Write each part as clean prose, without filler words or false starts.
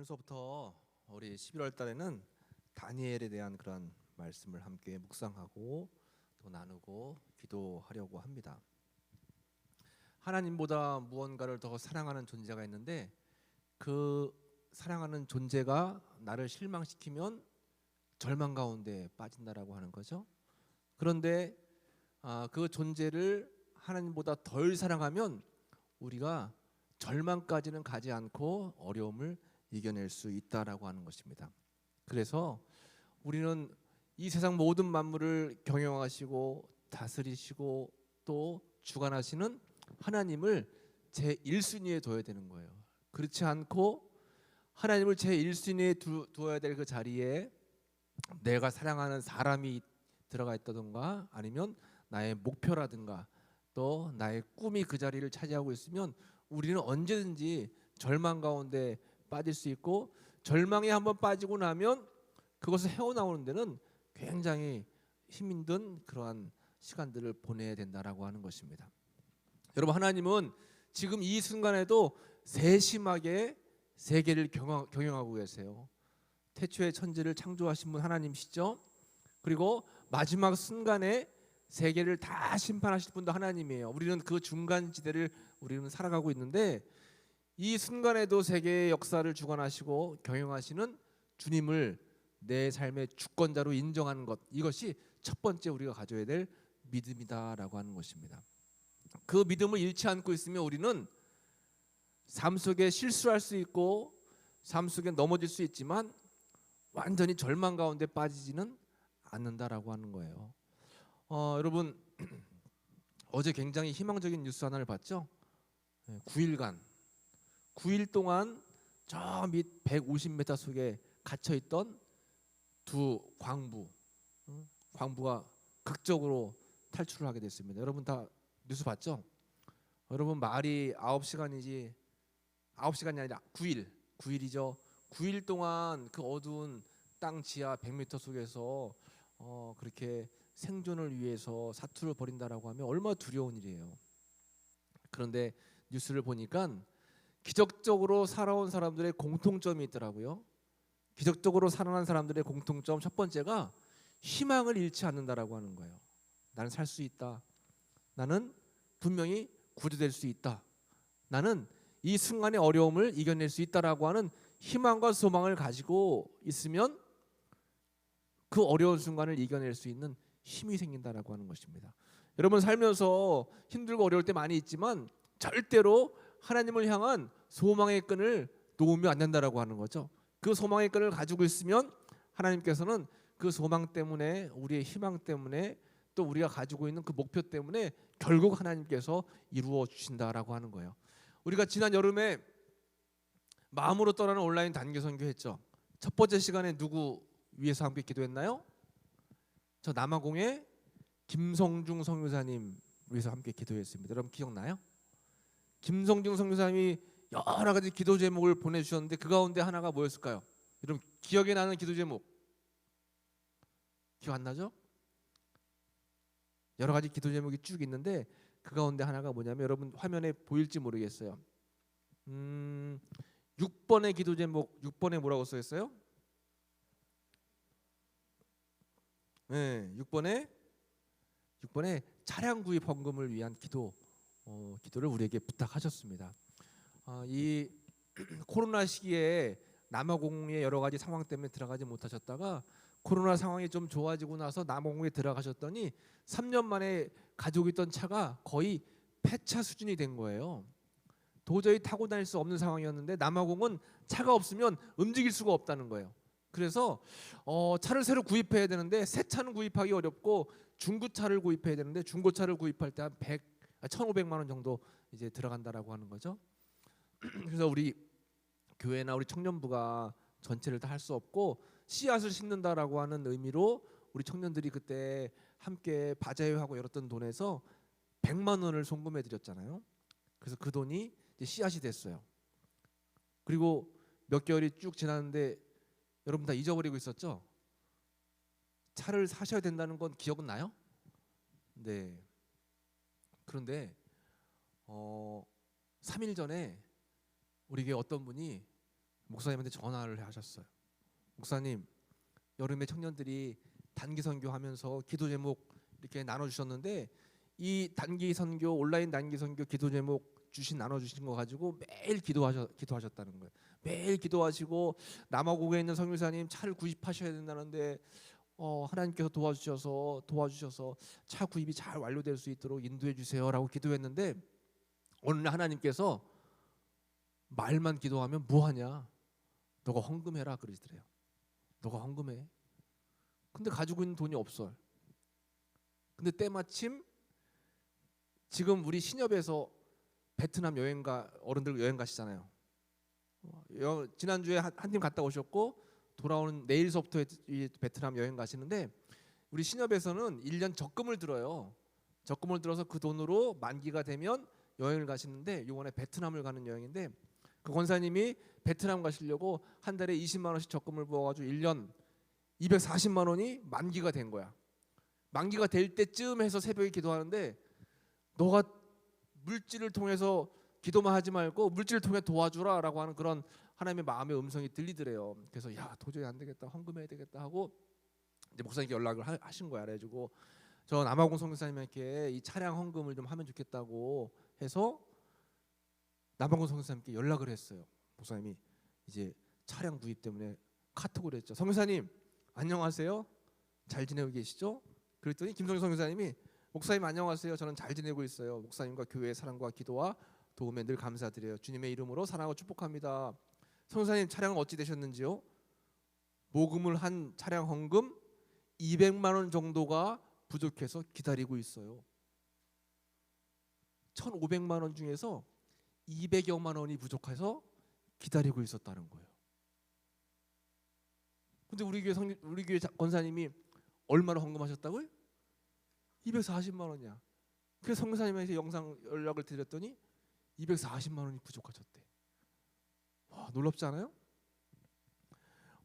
오늘서부터 우리 11월 달에는 다니엘에 대한 그런 말씀을 함께 묵상하고 또 나누고 기도하려고 합니다. 하나님보다 무언가를 더 사랑하는 존재가 있는데 그 사랑하는 존재가 나를 실망시키면 절망 가운데 빠진다라고 하는 거죠. 그런데 그 존재를 하나님보다 덜 사랑하면 우리가 절망까지는 가지 않고 어려움을 이겨낼 수 있다라고 하는 것입니다. 그래서 우리는 이 세상 모든 만물을 경영하시고 다스리시고 또 주관하시는 하나님을 제1순위에 둬야 되는 거예요. 그렇지 않고 하나님을 제1순위에 두어야 될 그 자리에 내가 사랑하는 사람이 들어가 있다든가 아니면 나의 목표라든가 또 나의 꿈이 그 자리를 차지하고 있으면 우리는 언제든지 절망 가운데 빠질 수 있고, 절망에 한번 빠지고 나면 그것을 헤어나오는 데는 굉장히 힘든 그러한 시간들을 보내야 된다라고 하는 것입니다. 여러분, 하나님은 지금 이 순간에도 세심하게 세계를 경영하고 계세요. 태초에 천지를 창조하신 분 하나님이시죠. 그리고 마지막 순간에 세계를 다 심판하실 분도 하나님이에요. 우리는 그 중간 지대를 우리는 살아가고 있는데 이 순간에도 세계의 역사를 주관하시고 경영하시는 주님을 내 삶의 주권자로 인정하는 것, 이것이 첫 번째 우리가 가져야 될 믿음이다라고 하는 것입니다. 그 믿음을 잃지 않고 있으면 우리는 삶 속에 실수할 수 있고 삶 속에 넘어질 수 있지만 완전히 절망 가운데 빠지지는 않는다라고 하는 거예요. 여러분, 어제 굉장히 희망적인 뉴스 하나를 봤죠? 9일 동안 저 밑 150m 속에 갇혀있던 두 광부가 극적으로 탈출을 하게 됐습니다. 여러분 다 뉴스 봤죠? 여러분, 말이 9시간이 아니라 9일이죠. 9일 동안 그 어두운 땅 지하 100m 속에서 그렇게 생존을 위해서 사투를 벌인다라고 하면 얼마나 두려운 일이에요. 그런데 뉴스를 보니까 기적적으로 살아온 사람들의 공통점이 있더라고요. 기적적으로 살아난 사람들의 공통점 첫 번째가 희망을 잃지 않는다라고 하는 거예요. 나는 살 수 있다. 나는 분명히 구조될 수 있다. 나는 이 순간의 어려움을 이겨낼 수 있다라고 하는 희망과 소망을 가지고 있으면 그 어려운 순간을 이겨낼 수 있는 힘이 생긴다라고 하는 것입니다. 여러분, 살면서 힘들고 어려울 때 많이 있지만 절대로 하나님을 향한 소망의 끈을 놓으면 안 된다라고 하는 거죠. 그 소망의 끈을 가지고 있으면 하나님께서는 그 소망 때문에, 우리의 희망 때문에, 또 우리가 가지고 있는 그 목표 때문에 결국 하나님께서 이루어 주신다라고 하는 거예요. 우리가 지난 여름에 마음으로 떠나는 온라인 단기 선교했죠. 첫 번째 시간에 누구 위해서 함께 기도했나요? 저 남아공의 김성중 선교사님 위해서 함께 기도했습니다. 여러분 기억나요? 김성중 선교사님이 여러 가지 기도 제목을 보내주셨는데 그 가운데 하나가 뭐였을까요? 여러분 기억에 나는 기도 제목 기억 안 나죠? 여러 가지 기도 제목이 쭉 있는데 그 가운데 하나가 뭐냐면, 여러분 화면에 보일지 모르겠어요. 6번의 기도 제목, 6번에 뭐라고 써 있어요? 네, 6번에 차량 구입 헌금을 위한 기도를 우리에게 부탁하셨습니다. 이 코로나 시기에 남아공의 여러 가지 상황 때문에 들어가지 못하셨다가 코로나 상황이 좀 좋아지고 나서 남아공에 들어가셨더니 3년 만에 가지고 있던 차가 거의 폐차 수준이 된 거예요. 도저히 타고 다닐 수 없는 상황이었는데 남아공은 차가 없으면 움직일 수가 없다는 거예요. 그래서 차를 새로 구입해야 되는데 새 차는 구입하기 어렵고 중고차를 구입해야 되는데 중고차를 구입할 때 한 1,500만 원 정도 이제 들어간다라고 하는 거죠. 그래서 우리 교회나 우리 청년부가 전체를 다 할 수 없고 씨앗을 심는다라고 하는 의미로 우리 청년들이 그때 함께 바자회하고 열었던 돈에서 100만 원을 송금해 드렸잖아요. 그래서 그 돈이 이제 씨앗이 됐어요. 그리고 몇 개월이 쭉 지났는데 여러분 다 잊어버리고 있었죠? 차를 사셔야 된다는 건 기억은 나요? 네. 그런데 3일 전에 우리에게 어떤 분이 목사님한테 전화를 하셨어요. 목사님, 여름에 청년들이 단기 선교하면서 기도 제목 이렇게 나눠주셨는데 이 단기 선교, 온라인 단기 선교 기도 제목 나눠주신 거 가지고 매일 기도하셨다는 거예요. 매일 기도하시고 남아공에 있는 선교사님 차를 구입하셔야 된다는데 하나님께서 도와주셔서 차 구입이 잘 완료될 수 있도록 인도해 주세요라고 기도했는데 어느 날 하나님께서 말만 기도하면 뭐하냐, 너가 헌금해라 그러시더래요. 너가 헌금해. 근데 가지고 있는 돈이 없어. 근데 때마침 지금 우리 신협에서 베트남 어른들 여행 가시잖아요. 지난주에 한 팀 갔다 오셨고 돌아오는 내일서부터 이 베트남 여행 가시는데 우리 신협에서는 1년 적금을 들어요. 적금을 들어서 그 돈으로 만기가 되면 여행을 가시는데 이번에 베트남을 가는 여행인데 그 권사님이 베트남 가시려고 한 달에 20만 원씩 적금을 부어가지고 1년 240만 원이 만기가 된 거야. 만기가 될 때쯤 해서 새벽에 기도하는데 너가 물질을 통해서 기도만 하지 말고 물질을 통해 도와주라라고 하는 그런 하나님의 마음의 음성이 들리더래요. 그래서 야 도저히 안 되겠다, 헌금해야 되겠다 하고 이제 목사님께 연락을 하신 거야. 그래가지고 저 남아공 선교사님께 이 차량 헌금을 좀 하면 좋겠다고 해서 남아공 선교사님께 연락을 했어요. 목사님이 이제 차량 구입 때문에 카톡을 했죠. 선교사님 안녕하세요, 잘 지내고 계시죠? 그랬더니 김성희 선교사님이 목사님 안녕하세요, 저는 잘 지내고 있어요. 목사님과 교회의 사랑과 기도와 도움에 늘 감사드려요. 주님의 이름으로 사랑하고 축복합니다. 선교사님 차량은 어찌 되셨는지요? 모금을 한 차량 헌금 200만 원 정도가 부족해서 기다리고 있어요. 1,500만 원 중에서 200여만 원이 부족해서 기다리고 있었다는 거예요. 근데 우리 교회 권사님이 얼마나 헌금하셨다고요? 240만 원이야. 그래서 선교사님한테 영상 연락을 드렸더니 240만 원이 부족하셨대. 와, 놀랍지 않아요?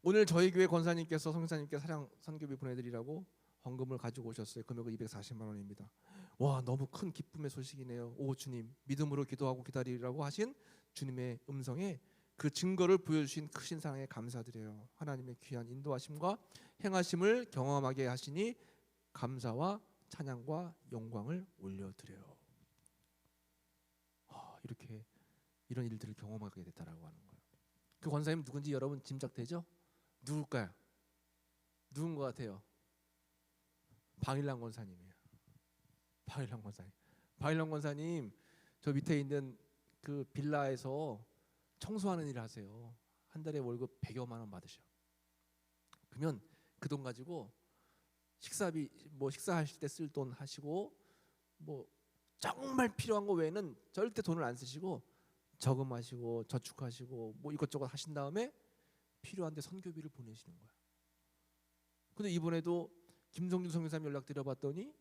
오늘 저희 교회 권사님께서 선교사님께 사랑 선교비 보내드리라고 헌금을 가지고 오셨어요. 금액은 240만 원입니다. 와, 너무 큰 기쁨의 소식이네요. 오 주님, 믿음으로 기도하고 기다리라고 하신 주님의 음성에 그 증거를 보여주신 크신 사랑에 감사드려요. 하나님의 귀한 인도하심과 행하심을 경험하게 하시니 감사와 찬양과 영광을 올려드려요. 이렇게 이런 일들을 경험하게 됐다라고 하는 거예요. 그 권사님 누군지 여러분 짐작되죠? 누굴까요? 누군 것 같아요? 방일랑 권사님이에요. 방일랑 권사님. 방일랑 권사님 저 밑에 있는 그 빌라에서 청소하는 일을 하세요. 한 달에 월급 100여만 원 받으셔. 그러면 그 돈 가지고 식사비 식사하실 때 쓸 돈 하시고 정말 필요한 거 외에는 절대 돈을 안 쓰시고 저금하시고 저축하시고 이것저것 하신 다음에 필요한데 선교비를 보내시는 거야. 근데 이번에도 김성준 선교사님 연락 드려봤더니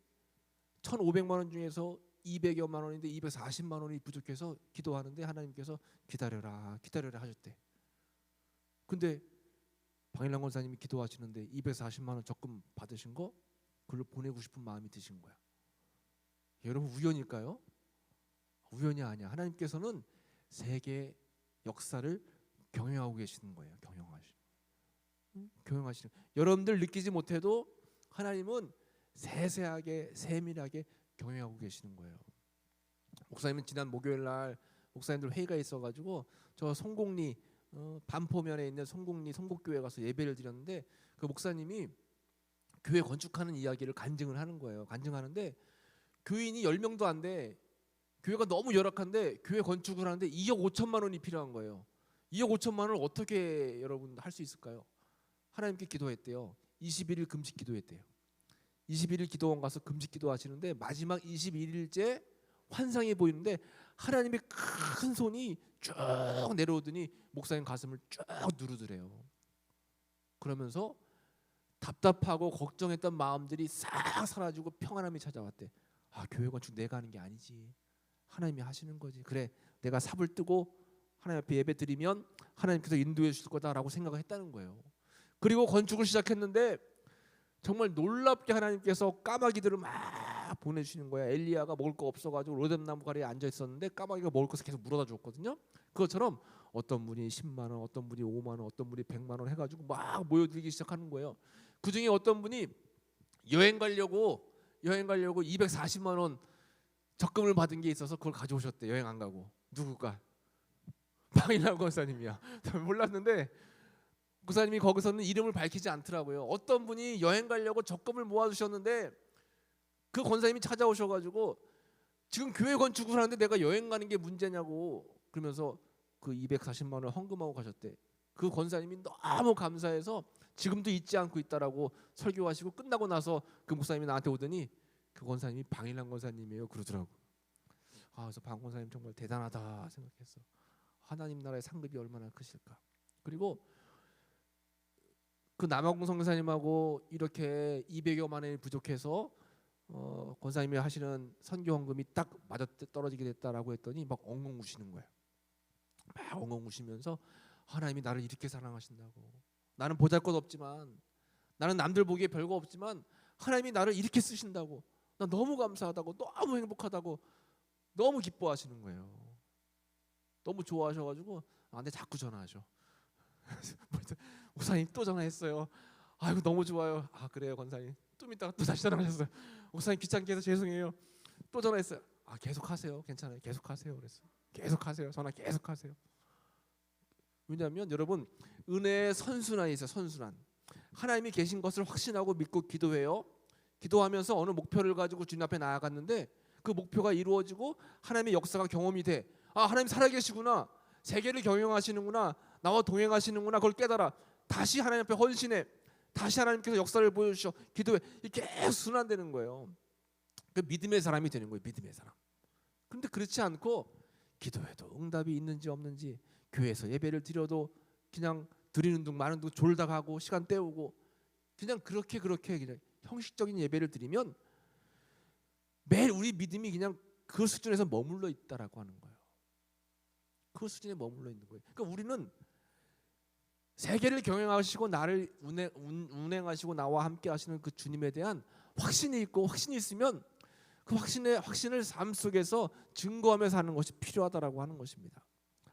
1,500만 원 중에서 200여만 원인데 240만 원이 부족해서 기도하는데 하나님께서 기다려라 하셨대. 근데 방일랑 권사님이 기도하시는데 240만 원 적금 받으신 거 그걸 보내고 싶은 마음이 드신 거야. 여러분 우연일까요? 우연이 아니야. 하나님께서는 세계 역사를 경영하고 계시는 거예요. 경영하시는. 여러분들 느끼지 못해도 하나님은 세세하게 세밀하게 경영하고 계시는 거예요. 목사님은 지난 목요일 날 목사님들 회의가 있어가지고 저 송곡리 반포면에 있는 송곡리 송곡교회 가서 예배를 드렸는데 그 목사님이 교회 건축하는 이야기를 간증을 하는 거예요. 간증하는데 교인이 10명도 안 돼. 교회가 너무 열악한데 교회 건축을 하는데 2억 5천만 원이 필요한 거예요. 2억 5천만 원을 어떻게 여러분 할 수 있을까요? 하나님께 기도했대요. 21일 금식 기도했대요. 21일 기도원 가서 금식 기도하시는데 마지막 21일째 환상이 보이는데 하나님의 큰 손이 쭉 내려오더니 목사님 가슴을 쭉 누르더래요. 그러면서 답답하고 걱정했던 마음들이 싹 사라지고 평안함이 찾아왔대. 교회 건축 내가 하는 게 아니지. 하나님이 하시는 거지. 그래, 내가 삽을 뜨고 하나님 앞에 예배 드리면 하나님께서 인도해 주실 거다라고 생각을 했다는 거예요. 그리고 건축을 시작했는데 정말 놀랍게 하나님께서 까마귀들을 막 보내주시는 거야. 엘리야가 먹을 거 없어가지고 로뎀나무 가리에 앉아 있었는데 까마귀가 먹을 것을 계속 물어다 줬거든요. 그것처럼 어떤 분이 10만 원, 어떤 분이 5만 원, 어떤 분이 100만 원 해가지고 막 모여들기 시작하는 거예요. 그 중에 어떤 분이 여행 가려고 240만 원 적금을 받은 게 있어서 그걸 가져오셨대. 여행 안 가고. 누구가? 방일남 권사님이야. 몰랐는데 권사님이 거기서는 이름을 밝히지 않더라고요. 어떤 분이 여행 가려고 적금을 모아두셨는데 그 권사님이 찾아오셔가지고 지금 교회 건축을 하는데 내가 여행 가는 게 문제냐고 그러면서 그 240만 원 헌금하고 가셨대. 그 권사님이 너무 감사해서 지금도 잊지 않고 있다라고 설교하시고 끝나고 나서 그 목사님이 나한테 오더니 그 권사님이 방일남 권사님이에요 그러더라고. 그래서 방 권사님 정말 대단하다 생각했어. 하나님 나라의 상급이 얼마나 크실까. 그리고 그 남아공 선교사님하고 이렇게 200여만 원이 부족해서 권사님이 하시는 선교 헌금이 딱 맞아 떨어지게 됐다라고 했더니 막 엉엉 우시는 거예요. 막 엉엉 우시면서 하나님이 나를 이렇게 사랑하신다고. 나는 보잘것없지만, 나는 남들 보기에 별거 없지만 하나님이 나를 이렇게 쓰신다고. 나 너무 감사하다고, 너무 행복하다고, 너무 기뻐하시는 거예요. 너무 좋아하셔가지고 나한테 자꾸 전화하셔. 목사님 또 전화했어요. 아이고 너무 좋아요. 그래요 권사님. 좀 이따가 또 다시 전화하셨어요. 목사님 귀찮게 해서 죄송해요. 또 전화했어요. 계속하세요. 괜찮아요. 계속하세요. 그랬어. 계속하세요. 전화 계속하세요. 왜냐하면 여러분 은혜의 선순환이 있어요. 선순환. 하나님이 계신 것을 확신하고 믿고 기도해요. 기도하면서 어느 목표를 가지고 주님 앞에 나아갔는데 그 목표가 이루어지고 하나님의 역사가 경험이 돼. 하나님 살아계시구나. 세계를 경영하시는구나. 나와 동행하시는구나. 그걸 깨달아. 다시 하나님 앞에 헌신해. 다시 하나님께서 역사를 보여주셔. 기도해. 이게 계속 순환되는 거예요. 그 믿음의 사람이 되는 거예요. 믿음의 사람. 그런데 그렇지 않고 기도해도 응답이 있는지 없는지, 교회에서 예배를 드려도 그냥 드리는 둥 마는 둥 졸다 가고 시간 때우고 그냥 그렇게 그냥 형식적인 예배를 드리면 매일 우리 믿음이 그냥 그 수준에서 머물러 있다라고 하는 거예요. 그 수준에 머물러 있는 거예요. 그러니까 우리는 세계를 경영하시고 나를 운행하시고 나와 함께 하시는 그 주님에 대한 확신이 있고, 확신이 있으면 그 확신을 삶 속에서 증거하며 사는 것이 필요하다라고 하는 것입니다.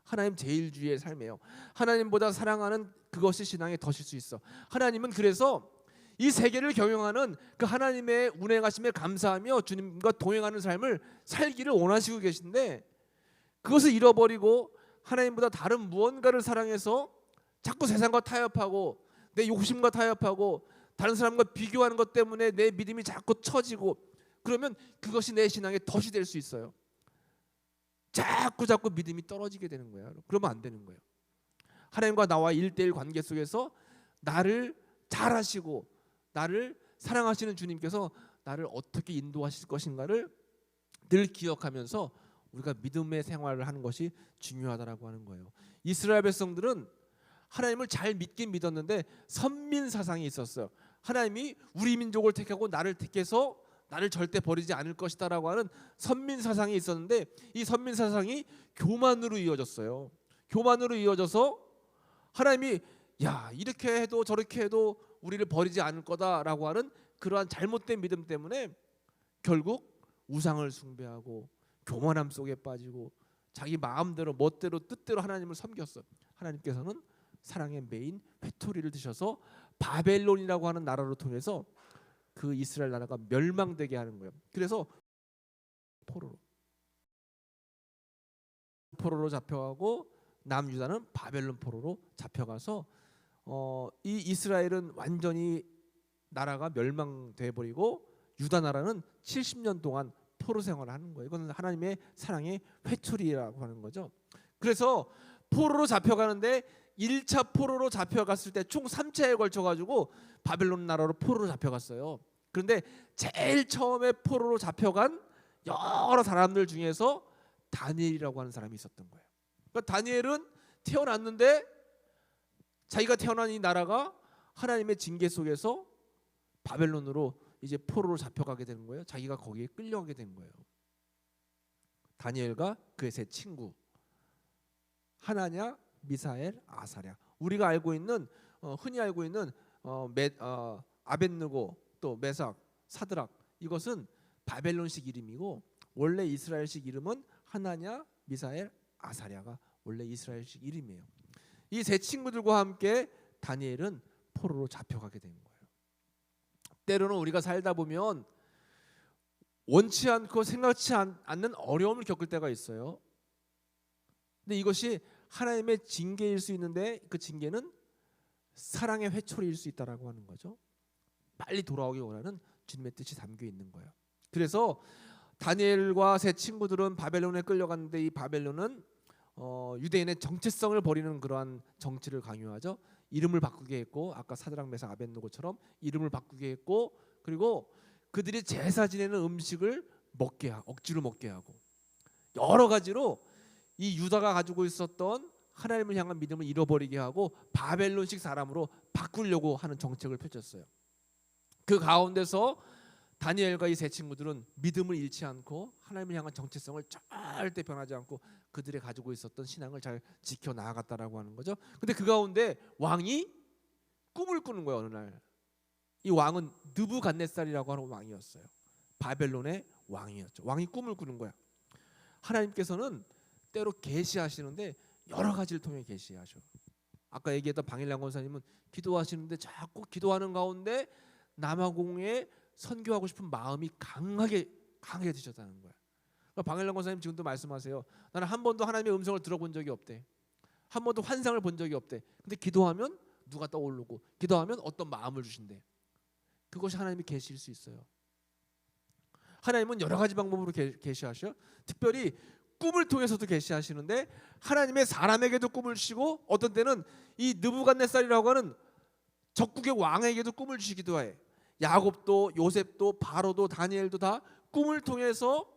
하나님 제일주의의 삶이에요. 하나님보다 사랑하는 그것이 신앙의 덫일 수 있어. 하나님은 그래서 이 세계를 경영하는 그 하나님의 운행하심에 감사하며 주님과 동행하는 삶을 살기를 원하시고 계신데, 그것을 잃어버리고 하나님보다 다른 무언가를 사랑해서 자꾸 세상과 타협하고 내 욕심과 타협하고 다른 사람과 비교하는 것 때문에 내 믿음이 자꾸 처지고, 그러면 그것이 내 신앙의 덫이 될 수 있어요. 자꾸 믿음이 떨어지게 되는 거예요. 그러면 안 되는 거예요. 하나님과 나와 1:1 관계 속에서 나를 잘 아시고 나를 사랑하시는 주님께서 나를 어떻게 인도하실 것인가를 늘 기억하면서 우리가 믿음의 생활을 하는 것이 중요하다라고 하는 거예요. 이스라엘 백성들은 하나님을 잘 믿긴 믿었는데 선민 사상이 있었어요. 하나님이 우리 민족을 택하고 나를 택해서 나를 절대 버리지 않을 것이다라고 하는 선민 사상이 있었는데, 이 선민 사상이 교만으로 이어졌어요. 교만으로 이어져서 하나님이 이렇게 해도 저렇게 해도 우리를 버리지 않을 거다라고 하는 그러한 잘못된 믿음 때문에 결국 우상을 숭배하고 교만함 속에 빠지고 자기 마음대로 멋대로 뜻대로 하나님을 섬겼어요. 하나님께서는 사랑의 메인 회토리를 드셔서 바벨론이라고 하는 나라로 통해서 그 이스라엘 나라가 멸망되게 하는 거예요. 그래서 포로로 잡혀가고 남유다는 바벨론 포로로 잡혀가서 이 이스라엘은 완전히 나라가 멸망돼 버리고 유다 나라는 70년 동안 포로 생활을 하는 거예요. 이건 하나님의 사랑의 회초리라고 하는 거죠. 그래서 포로로 잡혀가는데 1차 포로로 잡혀갔을 때 총 3차에 걸쳐 가지고 바벨론 나라로 포로로 잡혀갔어요. 그런데 제일 처음에 포로로 잡혀간 여러 사람들 중에서 다니엘이라고 하는 사람이 있었던 거예요. 그러니까 다니엘은 태어났는데 자기가 태어난 이 나라가 하나님의 징계 속에서 바벨론으로 이제 포로로 잡혀가게 되는 거예요. 자기가 거기에 끌려가게 된 거예요. 다니엘과 그의 세 친구 하나냐, 미사엘, 아사랴. 우리가 알고 있는 흔히 알고 있는 아벳느고 또 메삭, 사드락, 이것은 바벨론식 이름이고 원래 이스라엘식 이름은 하나냐, 미사엘, 아사랴가 원래 이스라엘식 이름이에요. 이 세 친구들과 함께 다니엘은 포로로 잡혀가게 된 거예요. 때로는 우리가 살다 보면 원치 않고 생각지 않는 어려움을 겪을 때가 있어요. 근데 이것이 하나님의 징계일 수 있는데 그 징계는 사랑의 회초리일 수 있다라고 하는 거죠. 빨리 돌아오기 원하는 주님의 뜻이 담겨 있는 거예요. 그래서 다니엘과 세 친구들은 바벨론에 끌려갔는데 이 바벨론은 유대인의 정체성을 버리는 그러한 정치를 강요하죠. 이름을 바꾸게 했고 아까 사드락 메삭 아벳느고처럼 이름을 바꾸게 했고 그리고 그들이 제사 지내는 음식을 억지로 먹게 하고 여러 가지로 이 유다가 가지고 있었던 하나님을 향한 믿음을 잃어버리게 하고 바벨론식 사람으로 바꾸려고 하는 정책을 펼쳤어요. 그 가운데서 다니엘과 이 세 친구들은 믿음을 잃지 않고 하나님을 향한 정체성을 절대 변하지 않고 그들이 가지고 있었던 신앙을 잘 지켜 나아갔다라고 하는 거죠. 근데 그 가운데 왕이 꿈을 꾸는 거예요. 어느 날 이 왕은 느부갓네살이라고 하는 왕이었어요. 바벨론의 왕이었죠. 왕이 꿈을 꾸는 거야. 하나님께서는 때로 계시하시는데 여러 가지를 통해 계시하셔. 아까 얘기했던 방일랑 권사님은 기도하시는데 자꾸 기도하는 가운데 남아공에 선교하고 싶은 마음이 강하게 드셨다는 거야. 그러니까 방일랑 권사님 지금도 말씀하세요. 나는 한 번도 하나님의 음성을 들어본 적이 없대. 한 번도 환상을 본 적이 없대. 근데 기도하면 누가 떠오르고 기도하면 어떤 마음을 주신대. 그것이 하나님이 계시일 수 있어요. 하나님은 여러 가지 방법으로 계시하셔. 특별히 꿈을 통해서도 계시하시는데 하나님의 사람에게도 꿈을 주시고 어떤 때는 이 느부갓네살이라고 하는 적국의 왕에게도 꿈을 주시기도 해. 야곱도 요셉도 바로도 다니엘도 다 꿈을 통해서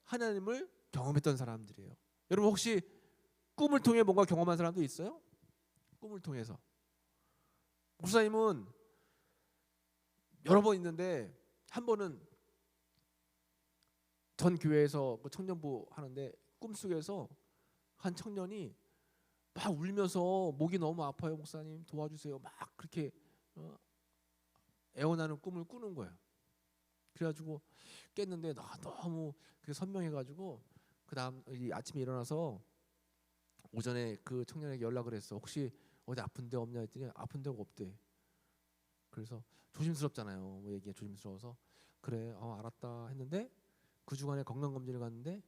하나님을 경험했던 사람들이에요. 여러분 혹시 꿈을 통해 뭔가 경험한 사람도 있어요? 꿈을 통해서. 목사님은 여러 번 있는데 한 번은 전 교회에서 청년부 하는데 꿈속에서 한 청년이 막 울면서 목이 너무 아파요 목사님 도와주세요 막 그렇게 애원하는 꿈을 꾸는 거예요. 그래가지고 깼는데 나 너무 그게 선명해가지고 그 다음 아침에 일어나서 오전에 그 청년에게 연락을 했어. 혹시 어디 아픈 데 없냐 했더니 아픈 데가 없대. 그래서 조심스럽잖아요. 뭐 얘기가 조심스러워서 그래 알았다 했는데 그 주간에 건강검진을 갔는데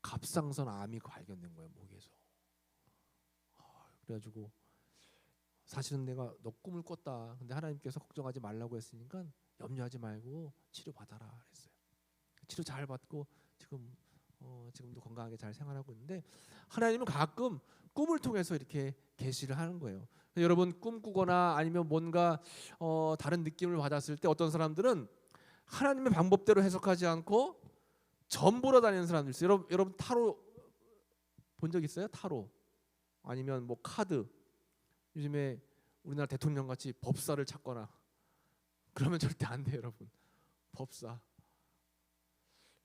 갑상선 암이 발견된 거예요 목에서. 그래가지고 사실은 내가 너 꿈을 꿨다. 근데 하나님께서 걱정하지 말라고 했으니까 염려하지 말고 치료 받아라 그랬어요. 치료 잘 받고 지금도 건강하게 잘 생활하고 있는데 하나님은 가끔 꿈을 통해서 이렇게 계시를 하는 거예요. 여러분 꿈꾸거나 아니면 뭔가 다른 느낌을 받았을 때 어떤 사람들은 하나님의 방법대로 해석하지 않고 전보러 다니는 사람들 있어요. 여러분 타로 본 적 있어요? 타로 아니면 뭐 카드 요즘에 우리나라 대통령 같이 법사를 찾거나 그러면 절대 안 돼요, 여러분. 법사.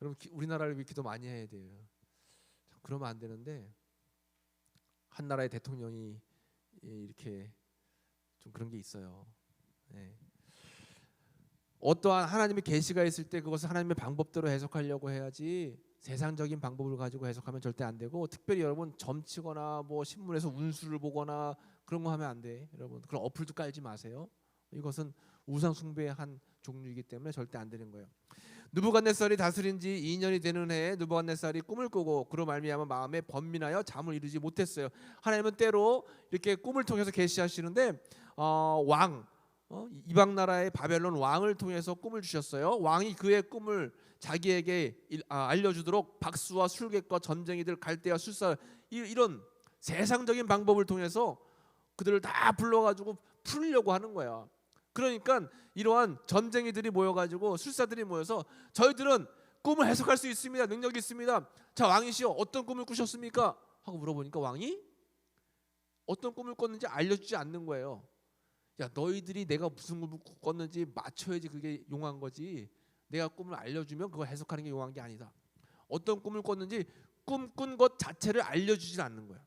여러분 우리나라를 위해 기도 많이 해야 돼요. 그러면 안 되는데 한 나라의 대통령이 이렇게 좀 그런 게 있어요. 네. 어떠한 하나님의 계시가 있을 때 그것을 하나님의 방법대로 해석하려고 해야지 세상적인 방법을 가지고 해석하면 절대 안 되고 특별히 여러분 점치거나 뭐 신문에서 운수를 보거나 그런 거 하면 안 돼. 여러분 그런 어플도 깔지 마세요. 이것은 우상 숭배의 한 종류이기 때문에 절대 안 되는 거예요. 느부갓네살이 다스린 지 2년이 되는 해에 느부갓네살이 꿈을 꾸고 그로 말미암아 마음에 번민하여 잠을 이루지 못했어요. 하나님은 때로 이렇게 꿈을 통해서 계시하시는데 이방 나라의 바벨론 왕을 통해서 꿈을 주셨어요. 왕이 그의 꿈을 자기에게 알려주도록 박수와 술객과 전쟁이들 갈대와 술사 이런 세상적인 방법을 통해서 그들을 다 불러가지고 풀려고 하는 거야. 그러니까 이러한 전쟁이들이 모여가지고 술사들이 모여서 저희들은 꿈을 해석할 수 있습니다. 능력이 있습니다. 자 왕이시여 어떤 꿈을 꾸셨습니까? 하고 물어보니까 왕이 어떤 꿈을 꿨는지 알려주지 않는 거예요. 야 너희들이 내가 무슨 꿈을 꿨는지 맞춰야지 그게 용한 거지. 내가 꿈을 알려주면 그걸 해석하는 게 용한 게 아니다. 어떤 꿈을 꿨는지 꿈꾼 것 자체를 알려주지 않는 거야.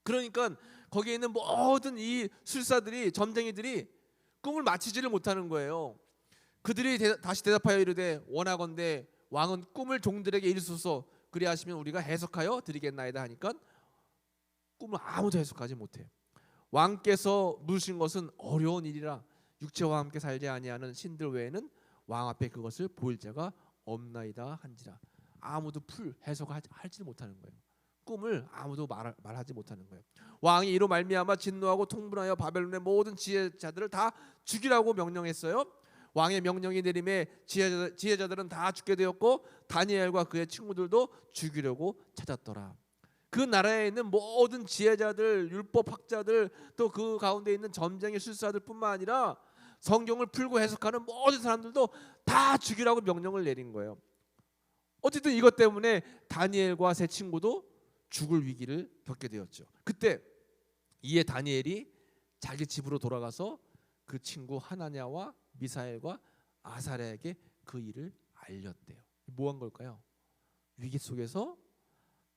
그러니까 거기에 있는 모든 이 술사들이 점쟁이들이 꿈을 맞히지를 못하는 거예요. 그들이 다시 대답하여 이르되 원하건대 왕은 꿈을 종들에게 이르소서 그리하시면 우리가 해석하여 드리겠나이다 하니까 꿈을 아무도 해석하지 못해. 왕께서 물으신 것은 어려운 일이라 육체와 함께 살지 아니하는 신들 외에는 왕 앞에 그것을 보일 자가 없나이다 한지라. 아무도 해석하지 못하는 거예요. 꿈을 아무도 말하지 못하는 거예요. 왕이 이로 말미암아 진노하고 통분하여 바벨론의 모든 지혜자들을 다 죽이라고 명령했어요. 왕의 명령이 내림에 지혜자들은 다 죽게 되었고 다니엘과 그의 친구들도 죽이려고 찾았더라. 그 나라에 있는 모든 지혜자들, 율법학자들, 또 그 가운데 있는 점쟁이 술사들뿐만 아니라 성경을 풀고 해석하는 모든 사람들도 다 죽이라고 명령을 내린 거예요. 어쨌든 이것 때문에 다니엘과 세 친구도 죽을 위기를 겪게 되었죠. 그때 이에 다니엘이 자기 집으로 돌아가서 그 친구 하나냐와 미사엘과 아사랴에게 그 일을 알렸대요. 뭐 한 걸까요? 위기 속에서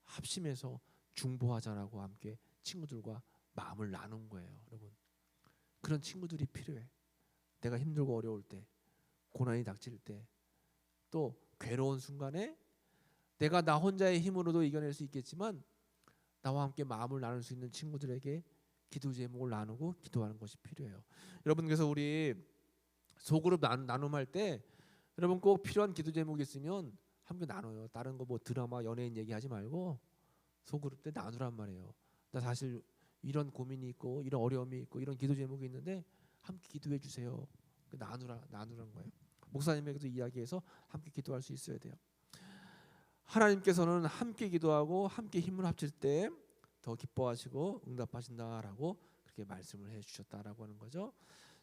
합심해서 중보하자라고 함께 친구들과 마음을 나눈 거예요. 여러분, 그런 친구들이 필요해. 내가 힘들고 어려울 때, 고난이 닥칠 때, 또 괴로운 순간에 내가 나 혼자의 힘으로도 이겨낼 수 있겠지만 나와 함께 마음을 나눌 수 있는 친구들에게 기도 제목을 나누고 기도하는 것이 필요해요. 여러분, 그래서 우리 소그룹 나눔할 때 여러분 꼭 필요한 기도 제목이 있으면 함께 나눠요. 다른 거 뭐 드라마 연예인 얘기하지 말고 소그룹 때 나누란 말이에요. 나 사실 이런 고민이 있고 이런 어려움이 있고 이런 기도 제목이 있는데 함께 기도해 주세요. 나누란 거예요. 목사님에게도 이야기해서 함께 기도할 수 있어야 돼요. 하나님께서는 함께 기도하고 함께 힘을 합칠 때 더 기뻐하시고 응답하신다라고 그렇게 말씀을 해주셨다라고 하는 거죠.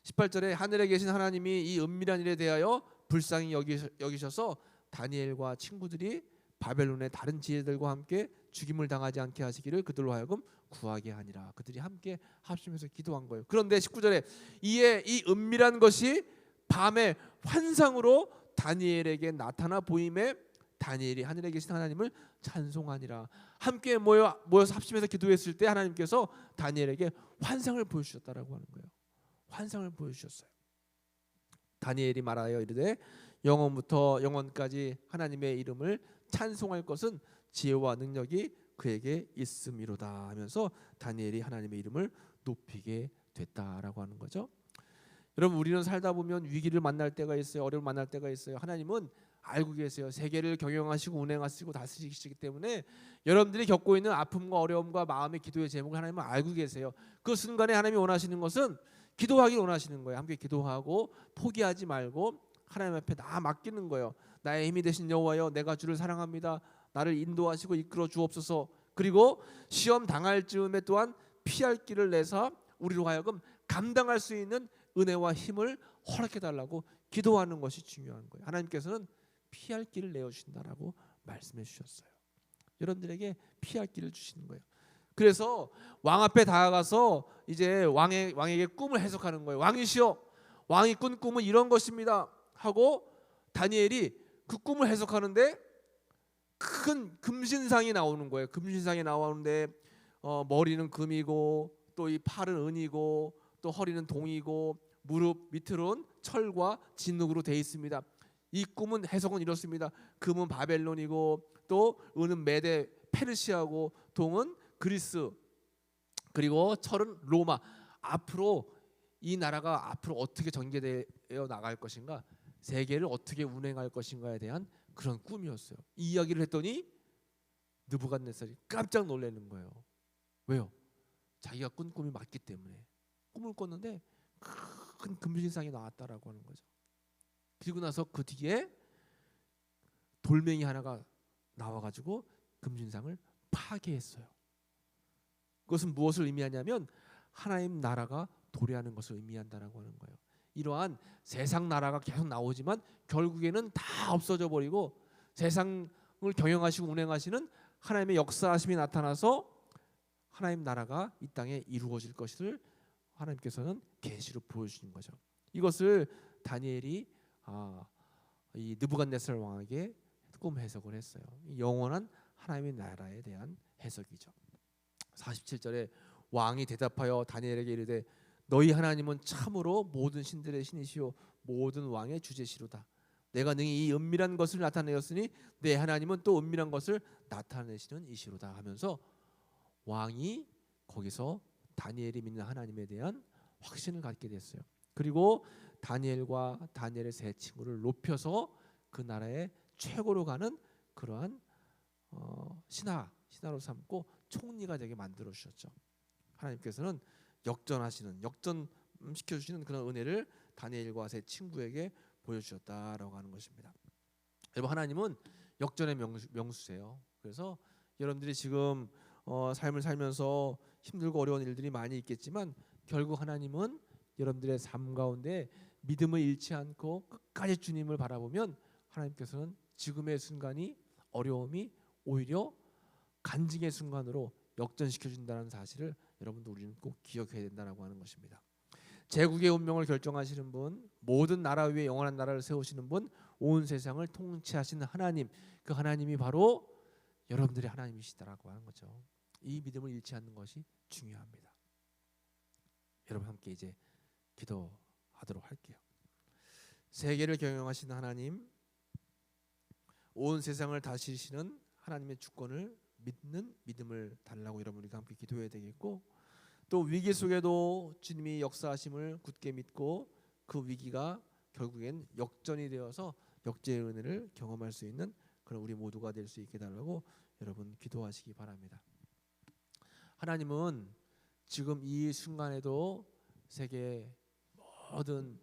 18절에 하늘에 계신 하나님이 이 은밀한 일에 대하여 불쌍히 여기셔서 다니엘과 친구들이 바벨론의 다른 지혜들과 함께 죽임을 당하지 않게 하시기를 그들로 하여금 구하게 하니라. 그들이 함께 합심해서 기도한 거예요. 그런데 19절에 이에 이 은밀한 것이 밤에 환상으로 다니엘에게 나타나 보임에 다니엘이 하늘에 계신 하나님을 찬송하니라. 함께 모여서 합심해서 기도했을 때 하나님께서 다니엘에게 환상을 보여주셨다라고 하는 거예요. 환상을 보여주셨어요. 다니엘이 말하여 이르되 영원부터 영원까지 하나님의 이름을 찬송할 것은 지혜와 능력이 그에게 있음이로다 하면서 다니엘이 하나님의 이름을 높이게 됐다라고 하는 거죠. 여러분, 우리는 살다 보면 위기를 만날 때가 있어요. 어려움을 만날 때가 있어요. 하나님은 알고 계세요. 세계를 경영하시고 운행하시고 다스리시기 때문에 여러분들이 겪고 있는 아픔과 어려움과 마음의 기도의 제목을 하나님은 알고 계세요. 그 순간에 하나님이 원하시는 것은 기도하기를 원하시는 거예요. 함께 기도하고 포기하지 말고 하나님 앞에 다 맡기는 거예요. 나의 힘이 되신 여호와여, 내가 주를 사랑합니다. 나를 인도하시고 이끌어 주옵소서. 그리고 시험 당할 즈음에 또한 피할 길을 내사 우리로 하여금 감당할 수 있는 은혜와 힘을 허락해 달라고 기도하는 것이 중요한 거예요. 하나님께서는 피할 길을 내어 주신다라고 말씀해 주셨어요. 여러분들에게 피할 길을 주시는 거예요. 그래서 왕 앞에 다가가서 이제 왕에게 꿈을 해석하는 거예요. 왕이시여, 왕이 꾼 꿈은 이런 것입니다 하고 다니엘이 그 꿈을 해석하는데 큰 금신상이 나오는 거예요. 금신상이 나오는데 머리는 금이고 또 이 팔은 은이고 또 허리는 동이고 무릎 밑으로는 철과 진흙으로 되어 있습니다. 이 꿈은 해석은 이렇습니다. 금은 바벨론이고 또 은은 메데 페르시아고 동은 그리스, 그리고 철은 로마. 앞으로 이 나라가 앞으로 어떻게 전개되어 나갈 것인가, 세계를 어떻게 운행할 것인가에 대한 그런 꿈이었어요. 이 이야기를 했더니 느부갓네살이 깜짝 놀라는 거예요. 왜요? 자기가 꾼 꿈이 맞기 때문에. 꿈을 꿨는데 큰 금신상이 나왔다라고 하는 거죠. 그리고 나서 그 뒤에 돌멩이 하나가 나와가지고 금신상을 파괴했어요. 그것은 무엇을 의미하냐면 하나님 나라가 도래하는 것을 의미한다라고 하는 거예요. 이러한 세상 나라가 계속 나오지만 결국에는 다 없어져 버리고 세상을 경영하시고 운행하시는 하나님의 역사하심이 나타나서 하나님 나라가 이 땅에 이루어질 것을 하나님께서는 계시로 보여주신 거죠. 이것을 다니엘이 이 느부갓네살 왕에게 꿈 해석을 했어요. 영원한 하나님의 나라에 대한 해석이죠. 47절에 왕이 대답하여 다니엘에게 이르되 너희 하나님은 참으로 모든 신들의 신이시요 모든 왕의 주제시로다. 내가 능히 이 은밀한 것을 나타내었으니 내 하나님은 또 은밀한 것을 나타내시는 이시로다 하면서 왕이 거기서 다니엘이 믿는 하나님에 대한 확신을 갖게 됐어요. 그리고 다니엘과 다니엘의 세 친구를 높여서 그 나라의 최고로 가는 그러한 신하로 삼고 총리가 되게 만들어 주셨죠. 하나님께서는 역전시켜 주시는 그런 은혜를 다니엘과 세 친구에게 보여주셨다라고 하는 것입니다. 여러분, 하나님은 역전의 명수세요. 그래서 여러분들이 지금 삶을 살면서 힘들고 어려운 일들이 많이 있겠지만 결국 하나님은 여러분들의 삶 가운데 믿음을 잃지 않고 끝까지 주님을 바라보면 하나님께서는 지금의 순간이 어려움이 오히려 간증의 순간으로 역전시켜 준다는 사실을 여러분도 우리는 꼭 기억해야 된다라고 하는 것입니다. 제국의 운명을 결정하시는 분, 모든 나라 위에 영원한 나라를 세우시는 분, 온 세상을 통치하시는 하나님, 그 하나님이 바로 여러분들의 하나님이시다라고 하는 거죠. 이 믿음을 잃지 않는 것이 중요합니다. 여러분 함께 이제 기도하도록 할게요. 세계를 경영하시는 하나님, 온 세상을 다스리시는 하나님의 주권을 믿는 믿음을 달라고 여러분 우리가 함께 기도해야 되겠고, 또 위기 속에도 주님이 역사하심을 굳게 믿고 그 위기가 결국엔 역전이 되어서 역제의 은혜를 경험할 수 있는 그런 우리 모두가 될 수 있게 달라고 여러분 기도하시기 바랍니다. 하나님은 지금 이 순간에도 세계 모든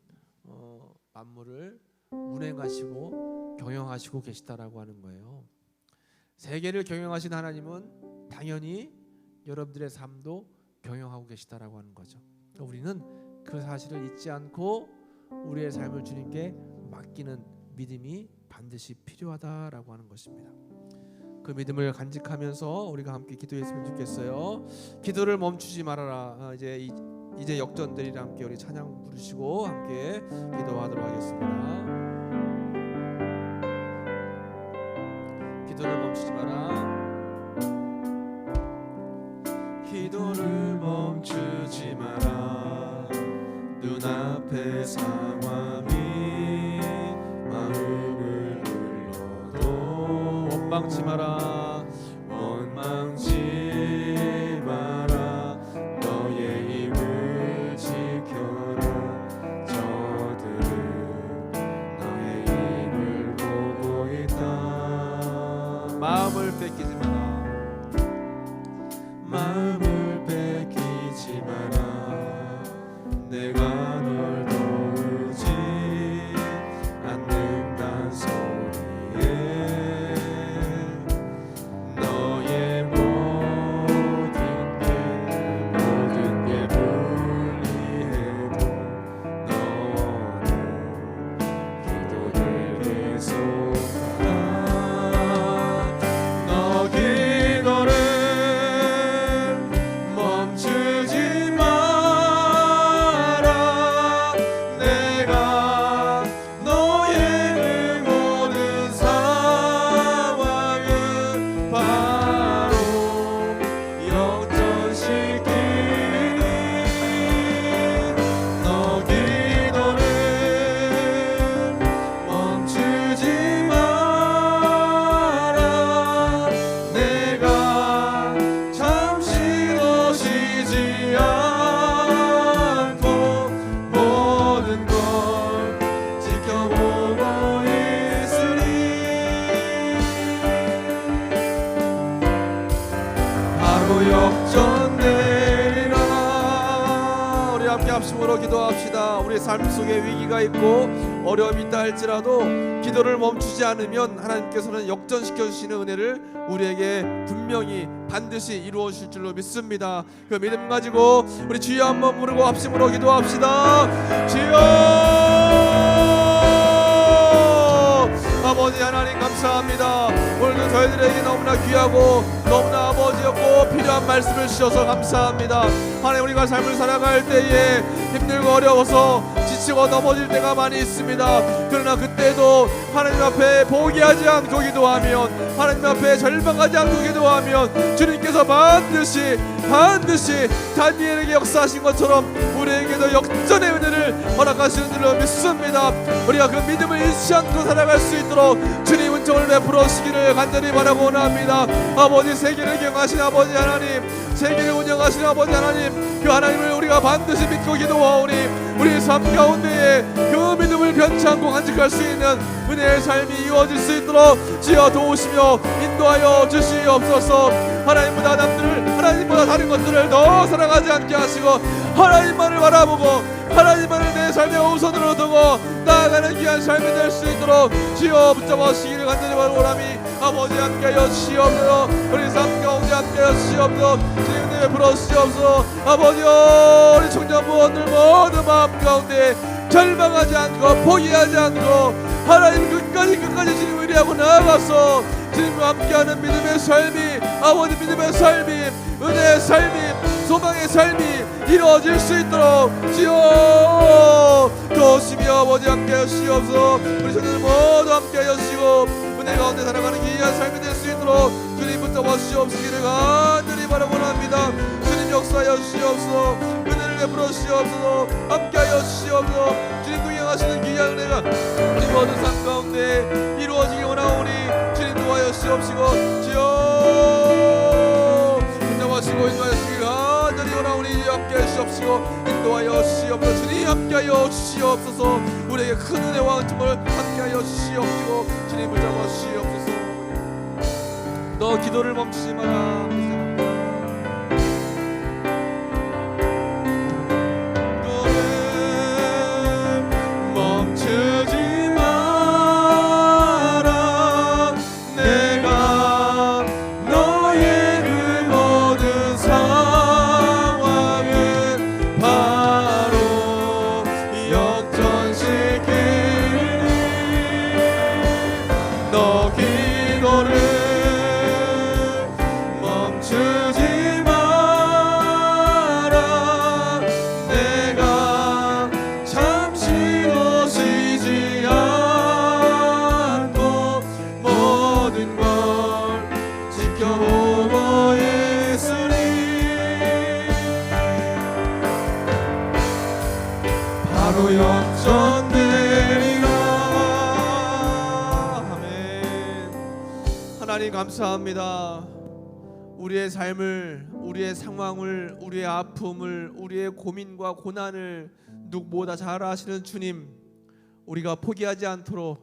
만물을 운행하시고 경영하시고 계시다라고 하는 거예요. 세계를 경영하신 하나님은 당연히 여러분들의 삶도 경영하고 계시다라고 하는 거죠. 우리는 그 사실을 잊지 않고 우리의 삶을 주님께 맡기는 믿음이 반드시 필요하다라고 하는 것입니다. 그 믿음을 간직하면서 우리가 함께 기도했으면 좋겠어요. 기도를 멈추지 말아라. 이제 역전들이랑 함께 우리 찬양 부르시고 함께 기도하도록 하겠습니다. 기도를 멈추지 마라. 기도를 멈추지 마라. 눈앞의 상황이 마음을 눌러도 원망치 마라. 원망치 마라. 너의 힘을 지켜라. 저들은 너의 힘을 보고 있다. 마음을 뺏기지 마라. 마음을 뺏기지 마라. 내가 널 도우지 않는단 소리에 너의 모든 게 불리해도 너는 기도를 계속하라. 너 기도를 멈추지 마라. 내가 너의 모든 상황을 바로 역전시키니 너 기도를 멈추지 마라. 내가 잠시도 쉬지 않고 모든 걸 지켜보고 있으니 바로 역전 내리라. 우리 함께 합심으로 기도합시다. 우리 삶 속에 위기가 있고 어려움이 있다 할지라도 기도를 멈추지 않으면 하나님께서는 역전시켜 주시는 은혜를 우리에게 분명히 반드시 이루어 주실 줄로 믿습니다. 그 믿음 가지고 우리 주여 한번 부르고 합심으로 기도합시다. 주여! 아버지 하나님 감사합니다. 오늘도 저희들에게 너무나 귀하고 너무나 아버지였고 필요한 말씀을 주셔서 감사합니다. 하나님, 우리가 삶을 살아갈 때에 힘들고 어려워서 지치고 넘어질 때가 많이 있습니다. 그러나 그때도 하나님 앞에 포기하지 않고 기도하면, 하나님 앞에 절망하지 않고 기도하면 주님께서 반드시 다니엘에게 역사하신 것처럼 우리에게도 더 역전의 은혜를 허락하시는 줄로 믿습니다. 우리가 그 믿음을 잃지 않고 살아갈 수 있도록 주님 은총을 베풀어 주시기를 간절히 바라고 원합니다. 아버지, 세계를 경하신 아버지 하나님, 세계를 운영하신 아버지 하나님, 그 하나님을 우리가 반드시 믿고 기도하오니 우리 삶 가운데에 그 믿음을 변치 않고 간직할 수 있는 은혜의 삶이 이루어질 수 있도록 주여 도우시며 인도하여 주시옵소서. 하나님보다 남들을, 하나님보다 다른 것들을 더 사랑하지 않게 하시고 하나님만을 바라보고 하나님만을 내 삶의 우선으로 두고 나아가는 귀한 삶이 될 수 있도록 주여 붙잡아 주시기를 간절히 바라오나니 아버지 함께하여 주시옵소서. 우리 삶 가운데 함께하여 주시옵소서. 주님 베풀어 주시옵소서. 아버지여, 우리 청년부원들 모두 마음 가운데 절망하지 않고 포기하지 않고 하나님 끝까지 주님 의리하고 나아가서 주님과 함께하는 믿음의 삶이, 아버지 믿음의 삶이, 은혜의 삶이, 소망의 삶이 이루어질 수 있도록 주여 도우시며 아버지 함께하여 주시옵소서. 우리 청년들 모두 함께하여 주시고 은혜 가운데 살아가는 귀한 삶이 될 수 있도록 주님 붙잡아 주시옵시기를 간절히 바라원합니다. 주님 역사하여 주시옵소서. 은혜를 베풀어 주시옵소서. 함께하여 주시옵소서. 주님 동행하시는 귀한 은혜가 우리 모든 삶 가운데 이루어지기 원하오니 주님 도와여 주시옵시고 주여 붙잡아주시고 인도하여 주시기를 간절히 원하오니 함께하여 주시옵시고 인도하여 주시옵소서. 주님 함께하여 주시옵소서. 우리에게 큰 은혜와 은총을 함께하여 주시옵시고 주님 붙잡아 주시옵소서. 너 기도를 멈추지 마라. 바로 역전되리라. 아멘. 하나님 감사합니다. 우리의 삶을, 우리의 상황을, 우리의 아픔을, 우리의 고민과 고난을 누구보다 잘 아시는 주님, 우리가 포기하지 않도록,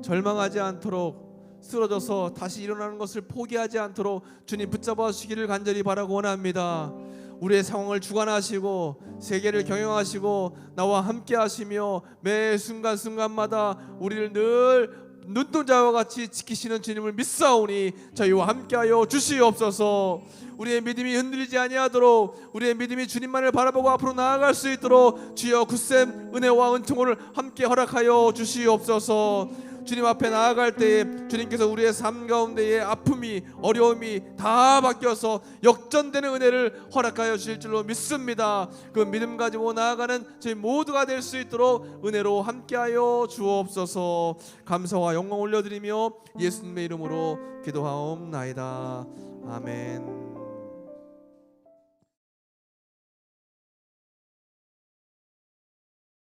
절망하지 않도록, 쓰러져서 다시 일어나는 것을 포기하지 않도록 주님 붙잡아 주시기를 간절히 바라고 원합니다. 우리의 상황을 주관하시고 세계를 경영하시고 나와 함께 하시며 매 순간순간마다 우리를 늘 눈동자와 같이 지키시는 주님을 믿사오니 저희와 함께하여 주시옵소서. 우리의 믿음이 흔들리지 아니하도록, 우리의 믿음이 주님만을 바라보고 앞으로 나아갈 수 있도록 주여 굳셈 은혜와 은총을 함께 허락하여 주시옵소서. 주님 앞에 나아갈 때에 주님께서 우리의 삶 가운데의 아픔이, 어려움이 다 바뀌어서 역전되는 은혜를 허락하여 주실 줄로 믿습니다. 그 믿음 가지고 나아가는 저희 모두가 될 수 있도록 은혜로 함께하여 주옵소서. 감사와 영광 올려드리며 예수님의 이름으로 기도하옵나이다. 아멘.